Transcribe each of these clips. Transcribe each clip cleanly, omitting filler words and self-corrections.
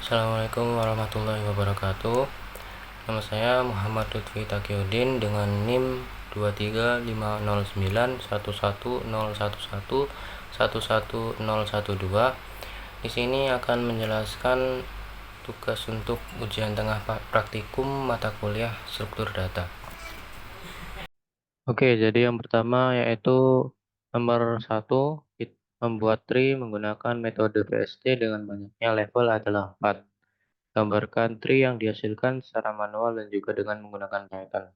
Assalamualaikum warahmatullahi wabarakatuh. Nama saya Muhammad Lutfi Taqiyuddin dengan NIM 2350911111112. Di sini akan menjelaskan tugas untuk ujian tengah praktikum mata kuliah struktur data. Oke, jadi yang pertama yaitu nomor 1, membuat tree menggunakan metode BST dengan banyaknya level adalah 4. Gambarkan tree yang dihasilkan secara manual dan juga dengan menggunakan Python.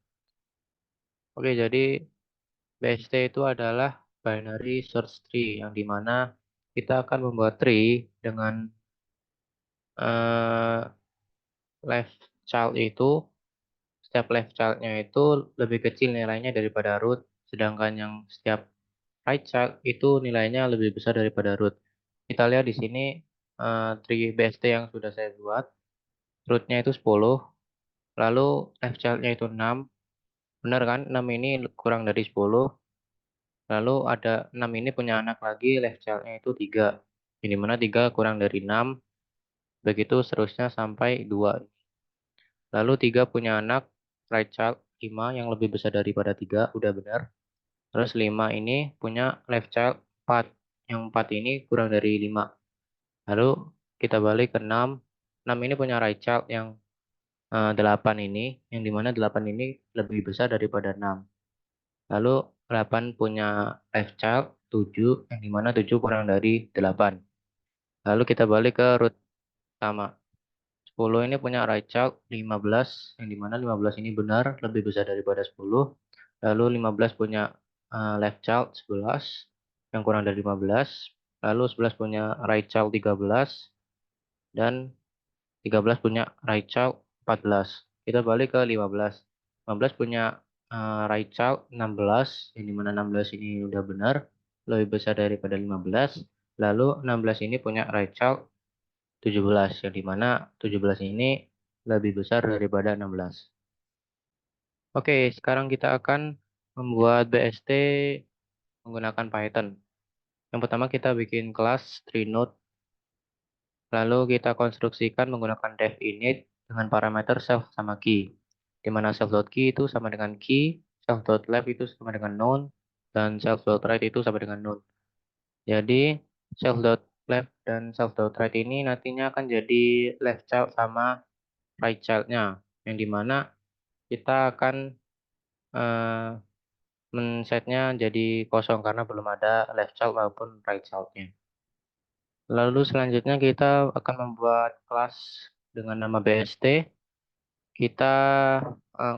Oke, jadi BST itu adalah binary search tree yang dimana kita akan membuat tree dengan eh, left child itu, setiap left childnya itu lebih kecil nilainya daripada root, sedangkan yang setiap right child itu nilainya lebih besar daripada root. Kita lihat di sini tree BST yang sudah saya buat, rootnya itu 10, lalu left childnya itu 6. Benar kan? 6 ini kurang dari 10. Lalu ada 6 ini punya anak lagi, left child-nya itu 3. Ini mana 3 kurang dari 6. Begitu seterusnya sampai 2. Lalu 3 punya anak, right child 5 yang lebih besar daripada 3. Udah benar. Terus 5 ini punya left child 4. Yang 4 ini kurang dari 5. Lalu kita balik ke 6. 6 ini punya right child yang 8 ini. Yang dimana 8 ini lebih besar daripada 6. Lalu 8 punya left child 7, yang dimana 7 kurang dari 8. Lalu kita balik ke root sama. 10 ini punya right child 15, yang dimana 15 ini benar, lebih besar daripada 10. Lalu 15 punya left child 11, yang kurang dari 15. Lalu 11 punya right child 13, dan 13 punya right child 14. Kita balik ke 15. 15 punya right child 16, yang dimana 16 ini udah benar, lebih besar daripada 15. Lalu 16 ini punya right child 17, yang dimana 17 ini lebih besar daripada 16. Oke, sekarang kita akan membuat BST menggunakan Python. Yang pertama kita bikin kelas TreeNode. Lalu kita konstruksikan menggunakan def init dengan parameter self sama key. Di mana self.key itu sama dengan key, self.left itu sama dengan none, dan self.right itu sama dengan none. Jadi self.left dan self.right ini nantinya akan jadi left child sama right child-nya. Yang dimana kita akan eh, men-setnya jadi kosong karena belum ada left child maupun right child-nya. Lalu selanjutnya kita akan membuat kelas dengan nama BST. Kita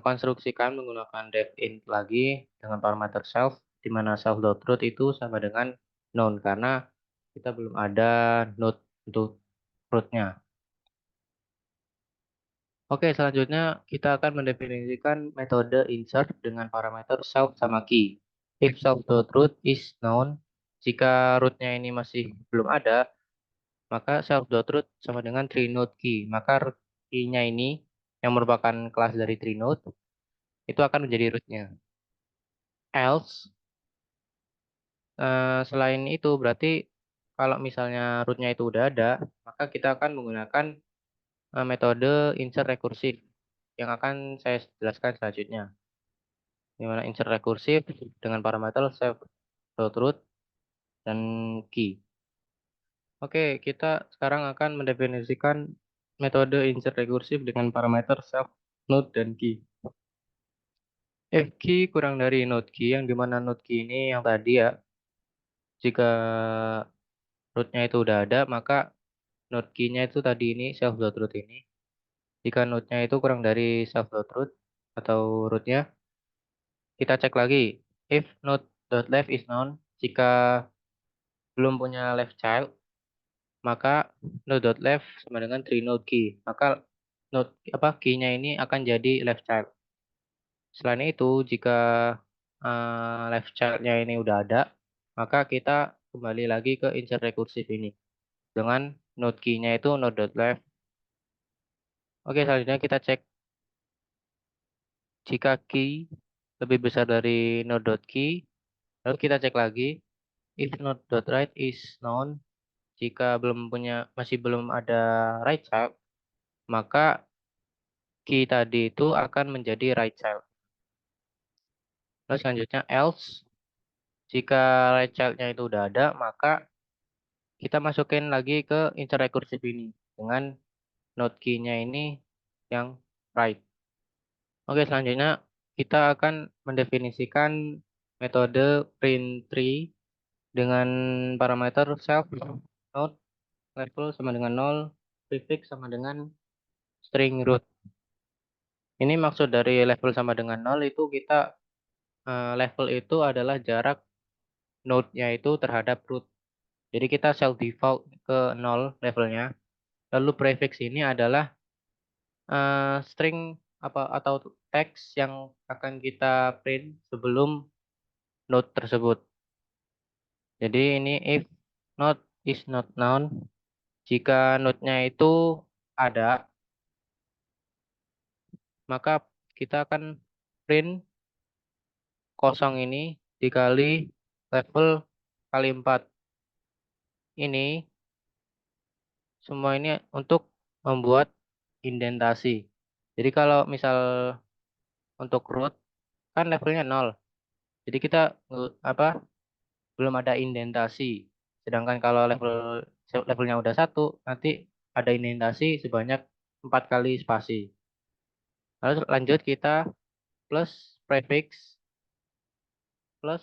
konstruksikan menggunakan def int lagi dengan parameter self, di mana self.root itu sama dengan none karena kita belum ada node untuk rootnya. Oke, selanjutnya kita akan mendefinisikan metode insert dengan parameter self sama key. If self.root is known, jika rootnya ini masih belum ada, maka self.root sama dengan TreeNodeKey. Maka root key-nya ini yang merupakan kelas dari TreeNode itu akan menjadi rootnya. Else, selain itu berarti kalau misalnya rootnya itu udah ada, maka kita akan menggunakan metode insert rekursif yang akan saya jelaskan selanjutnya. Di mana insert rekursif dengan parameter self.root dan key. Oke, kita sekarang akan mendefinisikan metode insert rekursif dengan parameter self, node, dan key. If key kurang dari node key, yang dimana node key ini yang tadi ya, jika rootnya itu udah ada, maka node key-nya itu tadi ini self.root ini. Jika node-nya itu kurang dari self.root atau rootnya, kita cek lagi. If node.left is known, jika belum punya left child, maka node.left sama dengan TreeNode key. Maka node key-nya ini akan jadi left child. Selain itu, jika left child-nya ini udah ada, maka kita kembali lagi ke insert rekursif ini dengan node key-nya itu node.left. Oke, selanjutnya kita cek jika key lebih besar dari node.key, lalu kita cek lagi if node.right is known, jika masih belum ada right child, maka key tadi itu akan menjadi right child. Lalu selanjutnya else, jika right child-nya itu udah ada, maka kita masukin lagi ke insert recursive ini dengan node key-nya ini yang right. Oke, selanjutnya kita akan mendefinisikan metode print tree dengan parameter self, node, level sama dengan 0, prefix sama dengan string root. Ini maksud dari level sama dengan 0 itu kita level itu adalah jarak node-nya itu terhadap root. Jadi kita self default ke 0 levelnya. Lalu prefix ini adalah string apa atau teks yang akan kita print sebelum node tersebut. Jadi ini if node is not known, jika node-nya itu ada, maka kita akan print kosong ini dikali level kali 4. Ini semua ini untuk membuat indentasi. Jadi kalau misal untuk root kan levelnya 0. Jadi kita apa belum ada indentasi. Sedangkan kalau levelnya udah 1, nanti ada indentasi sebanyak 4 kali spasi. Lalu lanjut kita plus prefix plus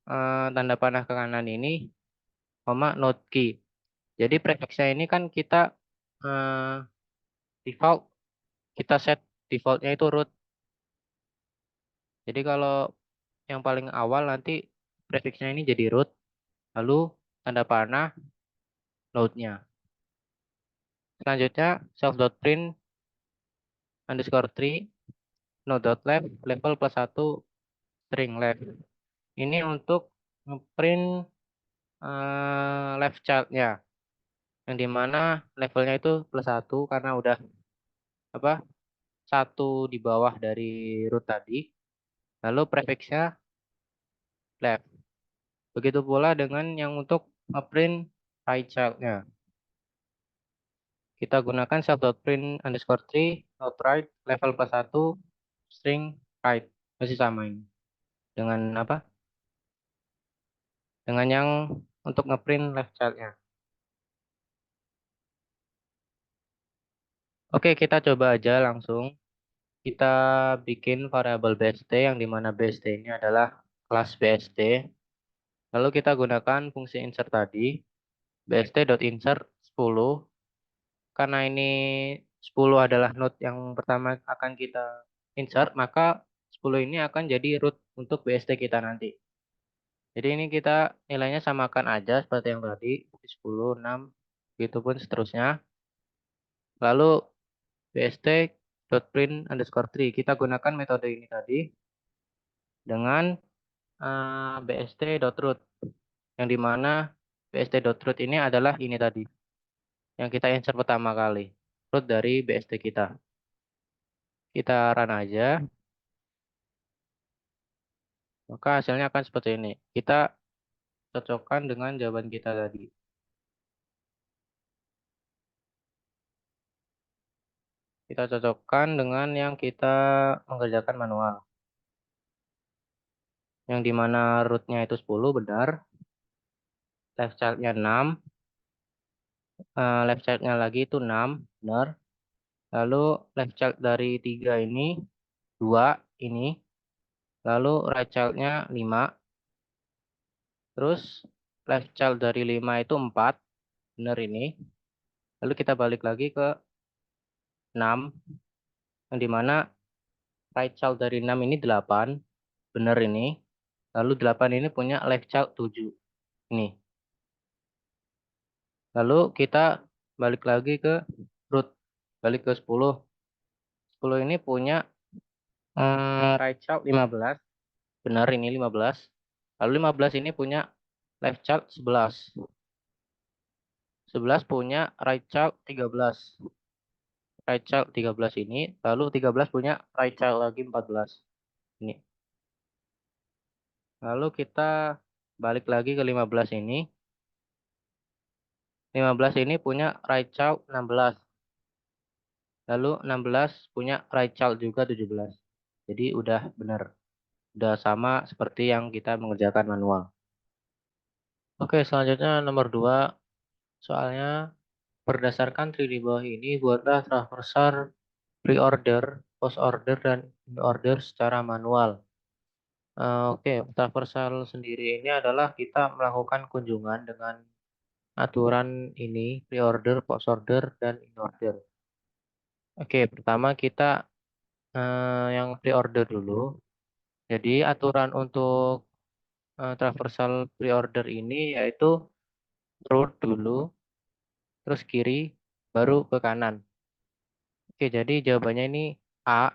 tanda panah ke kanan ini, koma node key. Jadi prefixnya ini kan kita eh, default, kita set defaultnya itu root. Jadi kalau yang paling awal nanti prefixnya ini jadi root, lalu tanda panah node-nya. Selanjutnya self.print underscore 3 node.left level plus 1 string left. Ini untuk ngeprint left child-nya, yang dimana levelnya itu plus 1 karena udah apa satu di bawah dari root tadi. Lalu prefixnya left. Begitu pula dengan yang untuk ngeprint right child-nya. Kita gunakan self.print underscore 3 node right level plus 1 string right. Masih sama ini. Dengan apa? Dengan yang untuk ngeprint left child-nya. Oke, kita coba aja langsung. Kita bikin variabel BST yang dimana BST ini adalah kelas BST. Lalu kita gunakan fungsi insert tadi. BST.insert 10. Karena ini 10 adalah node yang pertama akan kita insert, maka 10 ini akan jadi root untuk BST kita nanti. Jadi ini kita nilainya samakan aja seperti yang tadi, 10, 6, begitu pun seterusnya. Lalu bst.print underscore 3. Kita gunakan metode ini tadi dengan bst.root. Yang dimana bst.root ini adalah ini tadi. Yang kita insert pertama kali. Root dari bst kita. Kita run aja. Maka hasilnya akan seperti ini. Kita cocokkan dengan jawaban kita tadi. Kita cocokkan dengan yang kita mengerjakan manual. Yang dimana rootnya itu 10 benar. Left child-nya 6. Left child-nya lagi itu 6 benar. Lalu left child dari 3 ini 2 ini. Lalu right child-nya 5. Terus left child dari 5 itu 4. Benar ini. Lalu kita balik lagi ke 6. Yang dimana right child dari 6 ini 8. Benar ini. Lalu 8 ini punya left child 7. Ini. Lalu kita balik lagi ke root. Balik ke 10. 10 ini punya right child 15. Benar ini 15. Lalu 15 ini punya left child 11. 11 punya right child 13. Right child 13 ini. Lalu 13 punya right child lagi 14. Ini. Lalu kita balik lagi ke 15 ini. 15 ini punya right child 16. Lalu 16 punya right child juga 17. Jadi udah benar. Udah sama seperti yang kita mengerjakan manual. Oke, selanjutnya nomor 2. Soalnya berdasarkan 3 di bawah ini buatlah traversal pre-order, post-order, dan in-order secara manual. Oke, traversal sendiri ini adalah kita melakukan kunjungan dengan aturan ini, pre-order, post-order, dan in-order. Oke, pertama kita yang pre-order dulu. Jadi aturan untuk traversal pre-order ini yaitu root dulu, terus kiri, baru ke kanan. Oke, jadi jawabannya ini A.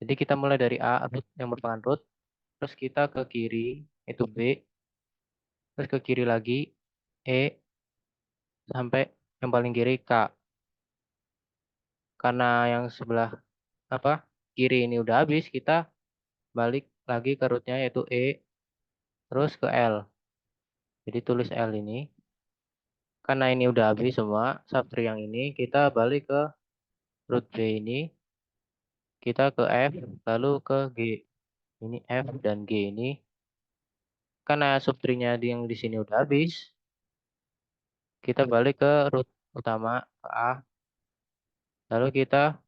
Jadi kita mulai dari A, root yang merupakan root, terus kita ke kiri, itu B, terus ke kiri lagi, E, sampai yang paling kiri K. Karena yang sebelah apa kiri ini udah habis, kita balik lagi ke rootnya yaitu E, terus ke L. Jadi tulis L ini. Karena ini udah habis semua, subtree yang ini, kita balik ke root B ini, kita ke F, lalu ke G. Ini F dan G ini. Karena subtree-nya yang di sini udah habis, kita balik ke root utama, ke A, lalu kita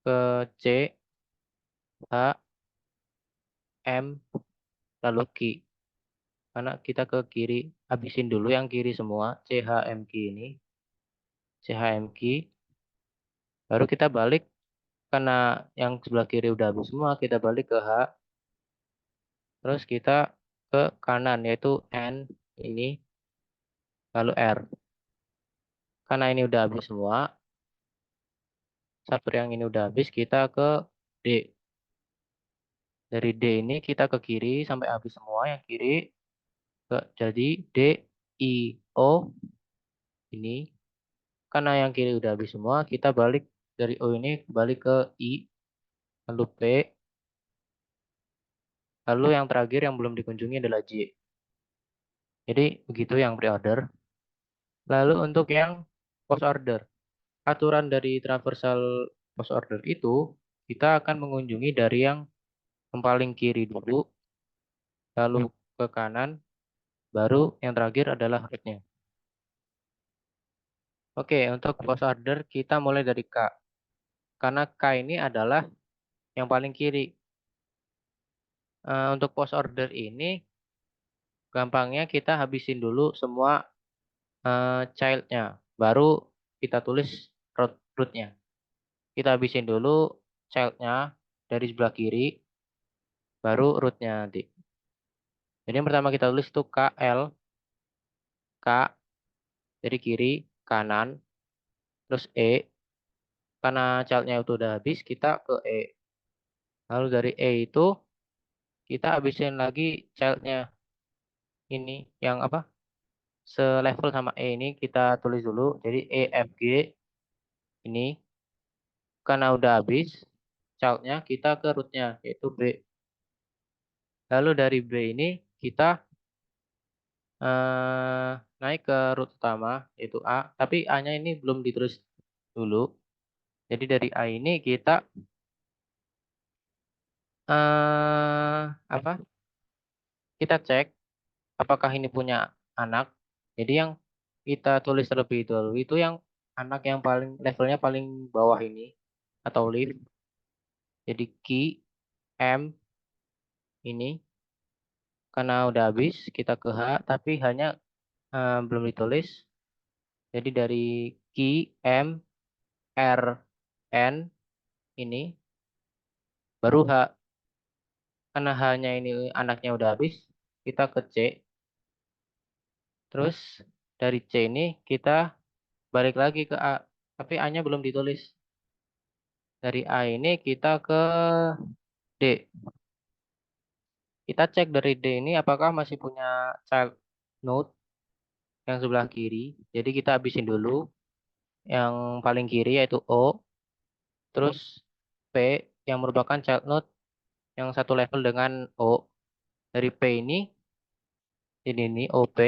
ke C, H, M, lalu Q. Karena kita ke kiri, habisin dulu yang kiri semua, C, H, M, Q ini. C, H, M, Q. Baru kita balik, karena yang sebelah kiri udah habis semua, kita balik ke H. Terus kita ke kanan, yaitu N ini, lalu R. Karena ini udah habis semua, satu yang ini udah habis, kita ke D. Dari D ini kita ke kiri sampai habis semua yang kiri. Jadi D, I, O ini. Karena yang kiri udah habis semua, kita balik dari O ini balik ke I, lalu P, lalu yang terakhir yang belum dikunjungi adalah J. Jadi begitu yang pre-order. Lalu untuk yang post order, aturan dari traversal post order itu kita akan mengunjungi dari yang paling kiri dulu, lalu ke kanan, baru yang terakhir adalah rootnya. Oke, untuk post order kita mulai dari K. Karena K ini adalah yang paling kiri. Untuk post order ini gampangnya kita habisin dulu semua child-nya. Baru kita tulis root-nya. Kita habisin dulu child-nya dari sebelah kiri, baru root-nya nanti. Jadi yang pertama kita tulis itu KL, K dari kiri, kanan, terus E. Karena child-nya itu udah habis, kita ke E. Lalu dari E itu kita habisin lagi child-nya ini yang apa? Selevel sama E ini kita tulis dulu. Jadi E, F, G ini karena udah habis child-nya kita ke root-nya yaitu B. Lalu dari B ini kita naik ke root utama yaitu A. Tapi A-nya ini belum ditulis dulu. Jadi dari A ini kita apa? Kita cek apakah ini punya anak. Jadi yang kita tulis terlebih dahulu itu yang anak yang paling levelnya paling bawah ini atau leaf. Jadi key M ini karena udah habis kita ke H tapi hanya belum ditulis. Jadi dari key M R N ini baru H. Karena H-nya ini anaknya udah habis, kita ke C. Terus dari C ini kita balik lagi ke A. Tapi A-nya belum ditulis. Dari A ini kita ke D. Kita cek dari D ini apakah masih punya child node yang sebelah kiri. Jadi kita habisin dulu yang paling kiri yaitu O. Terus P yang merupakan child node yang satu level dengan O. Dari P ini OP.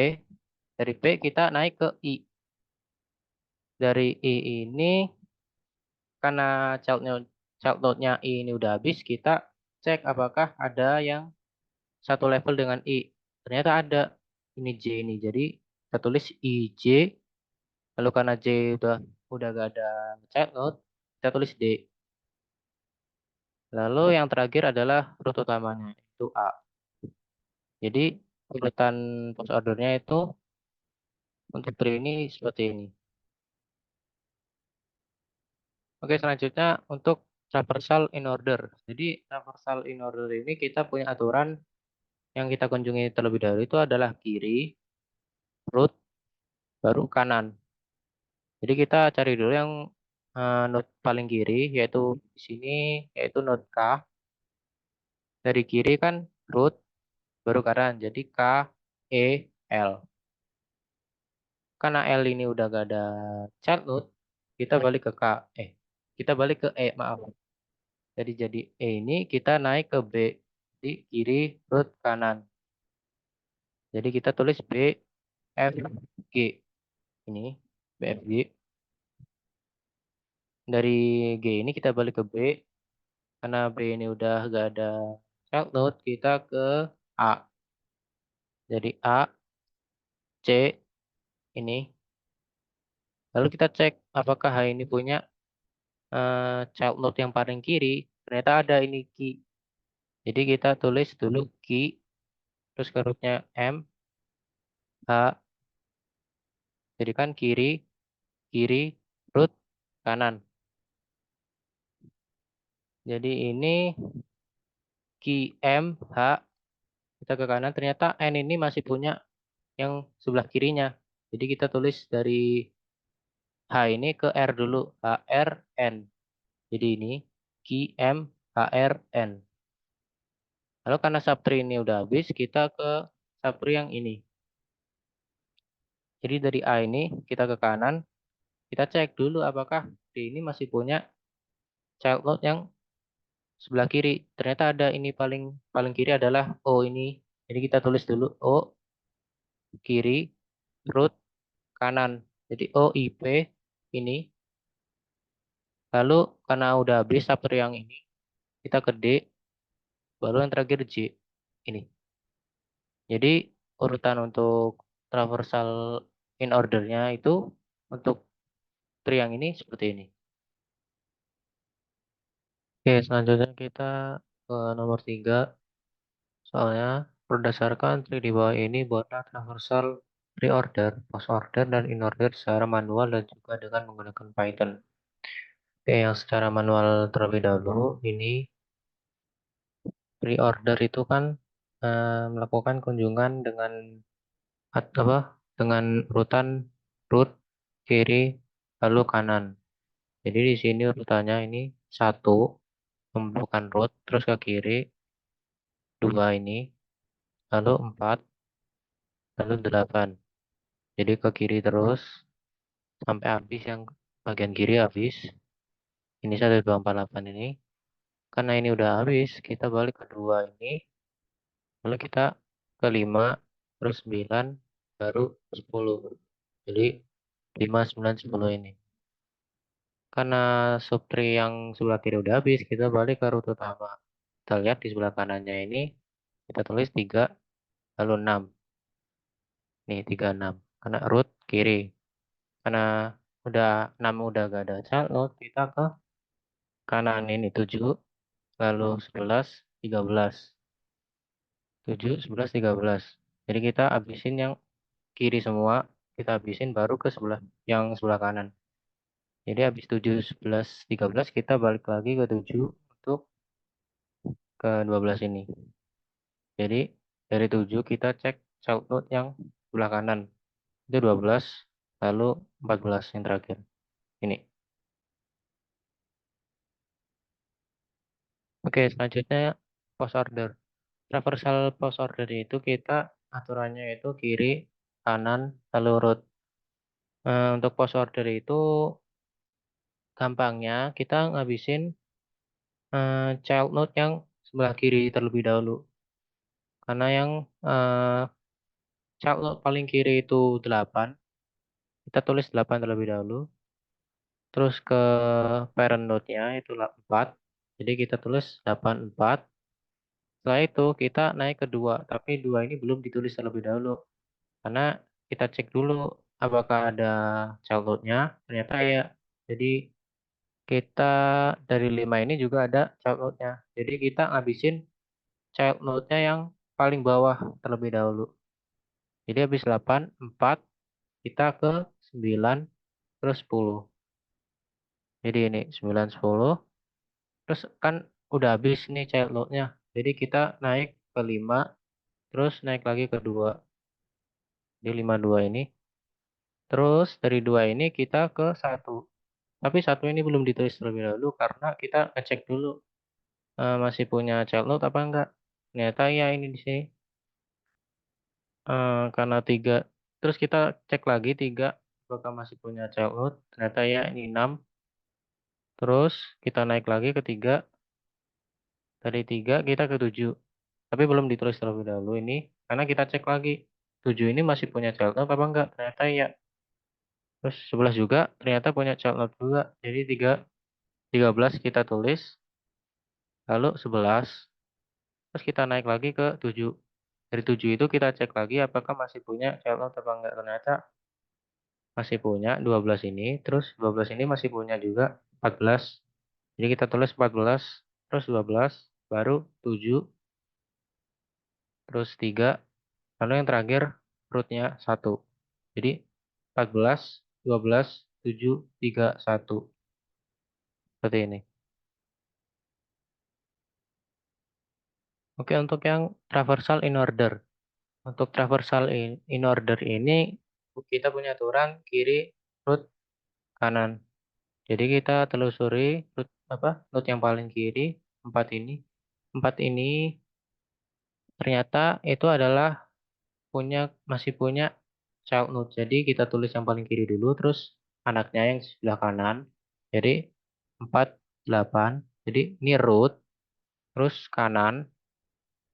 Dari P kita naik ke I. Dari I ini karena child node-nya I ini udah habis, kita cek apakah ada yang satu level dengan I. Ternyata ada ini J ini. Jadi kita tulis IJ. Lalu karena J udah gak ada child node, kita tulis D. Lalu yang terakhir adalah root utamanya, itu A. Jadi urutan post ordernya itu untuk tree ini seperti ini. Oke, selanjutnya untuk traversal in order. Jadi traversal in order ini kita punya aturan yang kita kunjungi terlebih dahulu itu adalah kiri, root, baru kanan. Jadi kita cari dulu yang node paling kiri, yaitu di sini, yaitu node K. Dari kiri kan root, baru kanan. Jadi K, E, L. Karena L ini udah gak ada child node, kita balik ke K. Kita balik ke E, maaf. Jadi E ini kita naik ke B. Di kiri, root, kanan. Jadi kita tulis B, F, G. Ini, B, F, G. Dari G ini kita balik ke B. Karena B ini udah gak ada child node, kita ke A. Jadi A, C, ini. Lalu kita cek apakah H ini punya child node yang paling kiri. Ternyata ada ini key. Jadi kita tulis dulu key, terus ke rootnya M, H, jadi kan kiri, kiri, root, kanan. Jadi ini key M, H, kita ke kanan. Ternyata N ini masih punya yang sebelah kirinya. Jadi kita tulis dari H ini ke R dulu, H, R, N. Jadi ini key M, H, R, N. Lalu karena subtree ini udah habis, kita ke subtree yang ini. Jadi dari A ini kita ke kanan, kita cek dulu apakah D ini masih punya child node yang sebelah kiri. Ternyata ada ini paling paling kiri adalah O ini. Jadi kita tulis dulu O kiri, root kanan. Jadi O I P ini. Lalu karena udah habis subtree yang ini, kita ke D, baru yang terakhir J ini. Jadi urutan untuk traversal in ordernya itu untuk tree yang ini seperti ini. Oke, selanjutnya kita ke nomor 3. Soalnya berdasarkan tree di bawah ini buatlah traversal pre-order, post-order, dan in-order secara manual dan juga dengan menggunakan Python. Oke, yang secara manual terlebih dahulu, ini pre-order itu kan melakukan kunjungan dengan apa? Dengan urutan root kiri lalu kanan. Jadi di sini urutannya ini satu bukan root terus ke kiri, dua ini, lalu empat, lalu delapan. Jadi ke kiri terus sampai habis yang bagian kiri habis. Ini 1248 ini. Karena ini udah habis, kita balik ke dua ini. Lalu kita ke 5, terus 9, baru 10. Jadi 5, 9, 10 ini. Karena subtree yang sebelah kiri udah habis, kita balik ke root utama. Kita lihat di sebelah kanannya ini, kita tulis 3, lalu 6. Nih 3, 6. Karena root kiri. Karena udah 6 udah gak ada child node, kita ke kanan ini 7, lalu 11, 13. 7, 11, 13. Jadi kita habisin yang kiri semua, kita habisin baru ke sebelah yang sebelah kanan. Jadi habis 7, 11, 13 kita balik lagi ke 7 untuk ke 12 ini. Jadi dari 7 kita cek child node yang sebelah kanan. Itu 12, lalu 14 yang terakhir. Ini. Oke, selanjutnya post order. Traversal post order itu kita aturannya itu kiri, kanan, lalu root. Untuk post order itu gampangnya kita ngabisin child node yang sebelah kiri terlebih dahulu. Karena yang eh, child node paling kiri itu 8, kita tulis 8 terlebih dahulu. Terus ke parent node-nya itu 4. Jadi kita tulis 84. Setelah itu kita naik ke 2, tapi 2 ini belum ditulis terlebih dahulu. Karena kita cek dulu apakah ada child node-nya. Ternyata ya. Jadi kita dari 5 ini juga ada child node-nya. Jadi kita ngabisin child node-nya yang paling bawah terlebih dahulu. Jadi habis 8, 4, kita ke 9, terus 10. Jadi ini 9, 10. Terus kan udah habis nih child node-nya. Jadi kita naik ke 5, terus naik lagi ke 2. Di 5, 2 ini. Terus dari 2 ini kita ke 1. Tapi 1 ini belum ditulis terlebih dahulu karena kita ngecek dulu masih punya child node apa enggak. Ternyata ya ini di sini. Karena 3. Terus kita cek lagi 3 apakah masih punya child node. Ternyata ya ini 6. Terus kita naik lagi ke 3. Dari 3 kita ke 7. Tapi belum ditulis terlebih dahulu ini karena kita cek lagi 7 ini masih punya child node apa enggak. Ternyata ya. Terus 11 juga ternyata punya child node juga. Jadi 13 kita tulis, lalu 11. Terus kita naik lagi ke 7. Dari 7 itu kita cek lagi apakah masih punya child node apa enggak. Ternyata masih punya 12 ini. Terus 12 ini masih punya juga 14. Jadi kita tulis 14, terus 12, baru 7, terus 3. Lalu yang terakhir rootnya 1. Jadi 14, 12, 7, 3, 1. Seperti ini. Oke, untuk yang traversal in order. Untuk traversal in order ini kita punya aturan kiri root kanan. Jadi kita telusuri root apa? Root yang paling kiri 4 ini. 4 ini ternyata itu adalah masih punya child node. Jadi kita tulis yang paling kiri dulu terus anaknya yang sebelah kanan. Jadi 4, 8. Jadi ini root terus kanan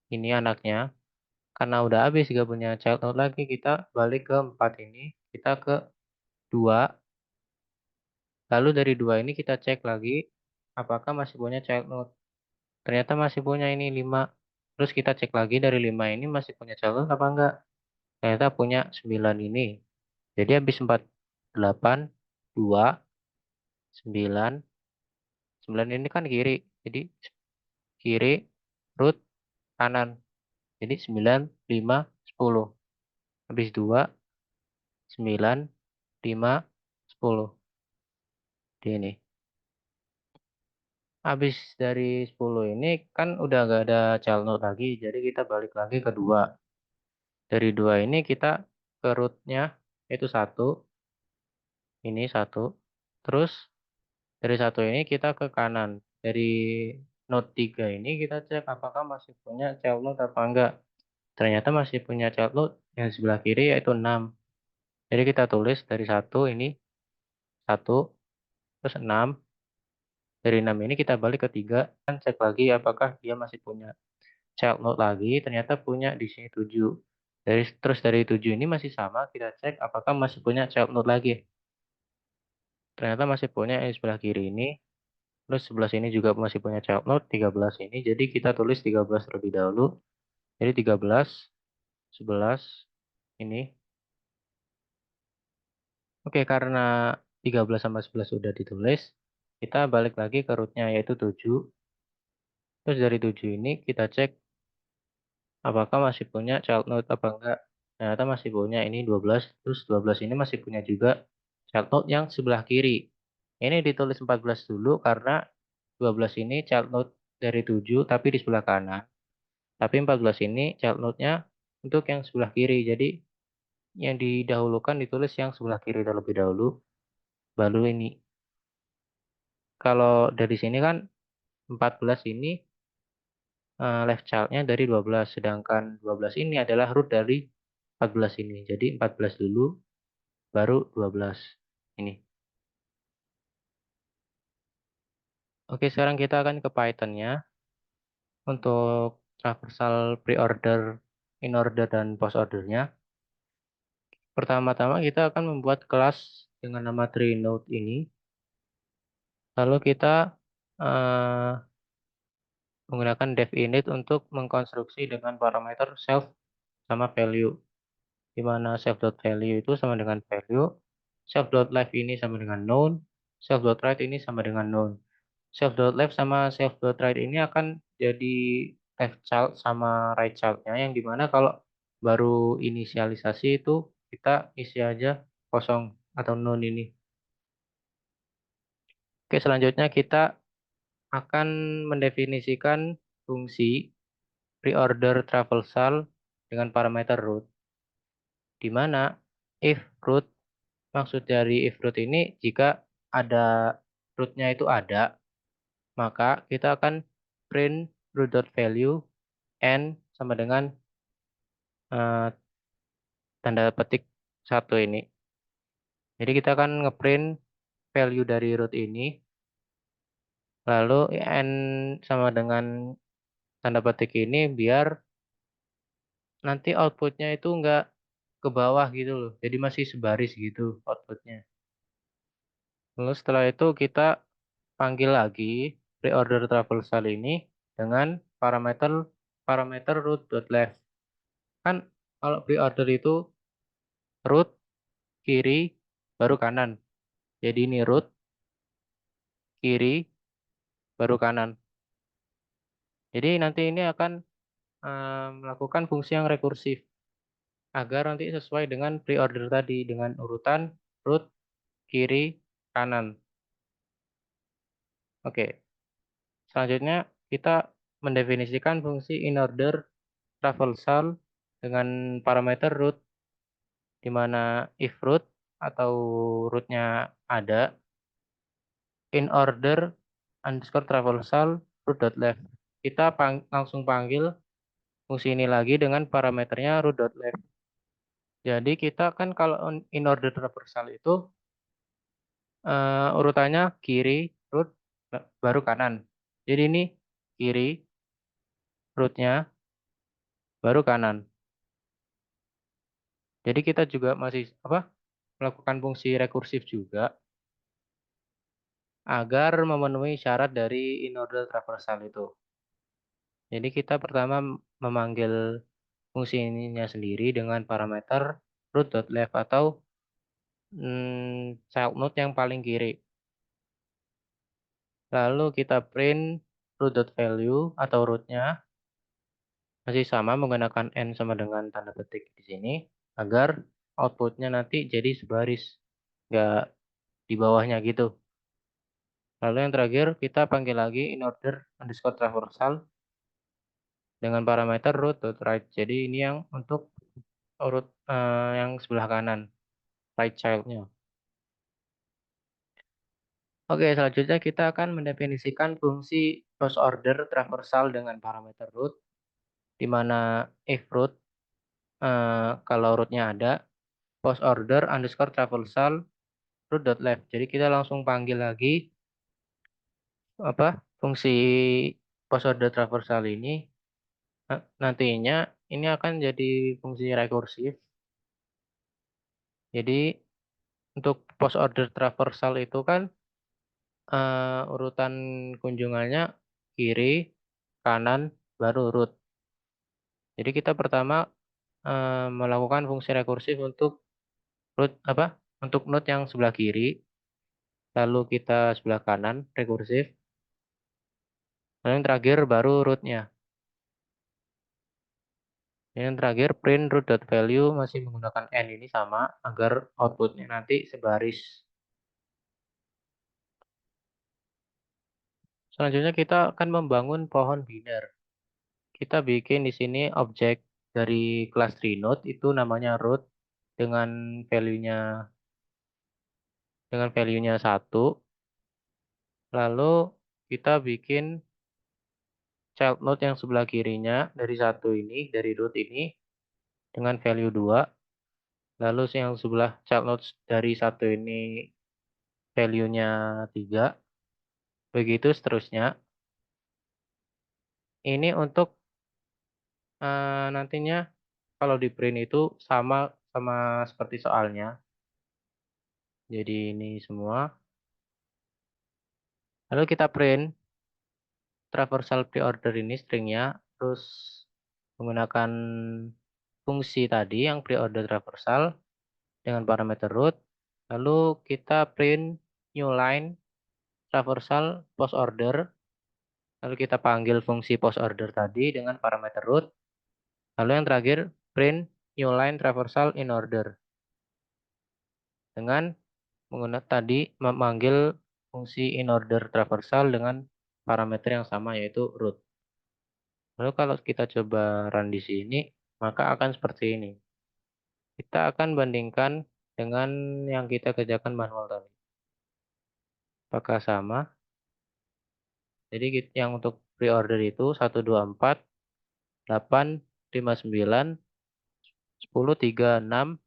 ini anaknya. Karena udah habis gak punya child node lagi, kita balik ke 4 ini, kita ke 2. Lalu dari 2 ini kita cek lagi apakah masih punya child node. Ternyata masih punya ini 5. Terus kita cek lagi dari 5 ini masih punya child node apa enggak. Ternyata punya 9 ini. Jadi habis 4, 8, 2, 9. 9 ini kan kiri. Jadi kiri, root, kanan. Jadi 9, 5, 10. Habis 2, 9, 5, 10. Di ini. Habis dari 10 ini kan udah gak ada child node lagi. Jadi kita balik lagi ke 2. Dari 2 ini kita ke rootnya itu 1. Ini 1. Terus dari 1 ini kita ke kanan. Dari node 3 ini kita cek apakah masih punya child node apa enggak. Ternyata masih punya child node yang sebelah kiri yaitu 6. Jadi kita tulis dari 1 ini 1. Terus 6. Dari 6 ini kita balik ke 3. Dan cek lagi apakah dia masih punya child node lagi, ternyata punya di sini 7. Terus dari 7 ini masih sama, kita cek apakah masih punya child node lagi. Ternyata masih punya yang sebelah kiri ini. Terus 11 ini juga masih punya child node, 13 ini. Jadi kita tulis 13 terlebih dahulu. Jadi 13, 11 ini. Oke, karena 13 sama 11 sudah ditulis, kita balik lagi ke rootnya yaitu 7. Terus dari 7 ini kita cek apakah masih punya child node apa enggak. Ternyata masih punya ini 12. Terus 12 ini masih punya juga child node yang sebelah kiri. Ini ditulis 14 dulu karena 12 ini child node dari 7 tapi di sebelah kanan. Tapi 14 ini child node-nya untuk yang sebelah kiri. Jadi yang didahulukan ditulis yang sebelah kiri terlebih dahulu. Baru ini. Kalau dari sini kan 14 ini left child-nya dari 12. Sedangkan 12 ini adalah root dari 14 ini. Jadi 14 dulu, baru 12. Ini. Oke, sekarang kita akan ke Python-nya. Untuk traversal pre-order, in-order, dan post-order-nya. Pertama-tama kita akan membuat kelas dengan nama TreeNode ini. Lalu kita eh, menggunakan dev init untuk mengkonstruksi dengan parameter self sama value, di mana self.value itu sama dengan value, self.left ini sama dengan known, self.right ini sama dengan known. Self.left sama self.right ini akan jadi left child sama right childnya, yang dimana kalau baru inisialisasi itu kita isi aja kosong atau known ini. Oke, selanjutnya kita akan mendefinisikan fungsi reorder traversal dengan parameter root, di mana if root, maksud dari if root ini jika ada rootnya itu ada, maka kita akan print root.value n sama dengan eh, tanda petik satu ini. Jadi kita akan ngeprint value dari root ini, lalu n sama dengan tanda petik ini biar nanti outputnya itu enggak ke bawah gitu loh. Jadi masih sebaris gitu outputnya. Lalu setelah itu kita panggil lagi reorder traversal ini dengan parameter parameter root.left. Kan kalau preorder itu root kiri baru kanan. Jadi ini root kiri baru kanan. Jadi nanti ini akan melakukan fungsi yang rekursif agar nanti sesuai dengan preorder tadi dengan urutan root kiri kanan. Oke, selanjutnya kita mendefinisikan fungsi inorder traversal dengan parameter root, di mana if root atau rootnya ada, in order underscore traversal root.left. Kita langsung panggil fungsi ini lagi dengan parameternya root.left. Jadi kita kan kalau in order traversal itu urutannya kiri root baru kanan. Jadi ini kiri rootnya baru kanan. Jadi kita juga masih melakukan fungsi rekursif juga agar memenuhi syarat dari in order traversal itu. Jadi kita pertama memanggil fungsi ininya sendiri dengan parameter root.left atau child node yang paling kiri. Lalu kita print root.value atau rootnya masih sama menggunakan n sama dengan tanda petik di sini agar outputnya nanti jadi sebaris, nggak di bawahnya gitu. Lalu yang terakhir kita panggil lagi in order underscore traversal dengan parameter root.right. Jadi ini yang untuk urut yang sebelah kanan, right childnya. Oke, selanjutnya kita akan mendefinisikan fungsi first order traversal dengan parameter root, di mana if root kalau rootnya ada, first order underscore traversal root.left. Jadi kita langsung panggil lagi fungsi first order traversal ini. Nantinya ini akan jadi fungsi rekursif. Jadi untuk post order traversal itu kan urutan kunjungannya kiri, kanan, baru root. Jadi kita pertama melakukan fungsi rekursif untuk root untuk node yang sebelah kiri, lalu kita sebelah kanan rekursif, lalu yang terakhir baru rootnya. Yang terakhir print root.value masih menggunakan n ini sama agar outputnya nanti sebaris. Selanjutnya kita akan membangun pohon biner. Kita bikin di sini objek dari kelas TreeNode itu namanya root dengan value-nya 1. Lalu kita bikin child node yang sebelah kirinya dari satu ini, dari root ini dengan value 2. Lalu yang sebelah child node dari satu ini value-nya 3. Begitu seterusnya. Ini untuk nantinya kalau di print itu sama sama seperti soalnya. Jadi ini semua. Lalu kita print traversal pre-order ini stringnya, terus menggunakan fungsi tadi yang pre-order traversal dengan parameter root. Lalu kita print new line traversal post order. Lalu kita panggil fungsi post order tadi dengan parameter root. Lalu yang terakhir print new line traversal in order dengan menggunakan tadi memanggil fungsi in order traversal dengan parameter yang sama yaitu root. Lalu kalau kita coba run di sini, maka akan seperti ini. Kita akan bandingkan dengan yang kita kerjakan manual tadi. Apakah sama? Jadi yang untuk pre-order itu 124 8 59 10 36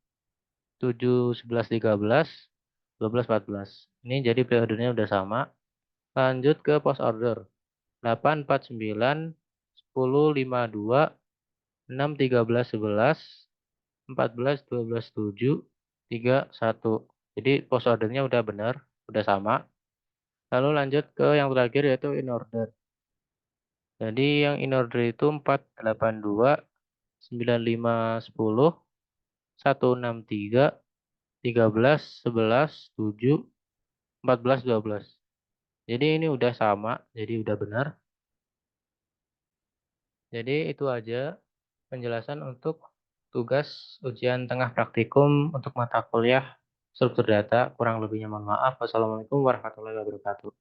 7 11 13 12 14. Ini jadi pre-ordernya udah sama. Lanjut ke post order. 8 49 10 52 6 13 11 14 12 7 3 1. Jadi post ordernya udah benar, udah sama. Lalu lanjut ke yang terakhir yaitu in order. Jadi yang in order itu 4 8 2 9 5 10 1 6 3 13 11 7 14 12. Jadi ini udah sama, jadi udah benar. Jadi itu aja penjelasan untuk tugas ujian tengah praktikum untuk mata kuliah struktur data. Kurang lebihnya mohon maaf. Wassalamualaikum warahmatullahi wabarakatuh.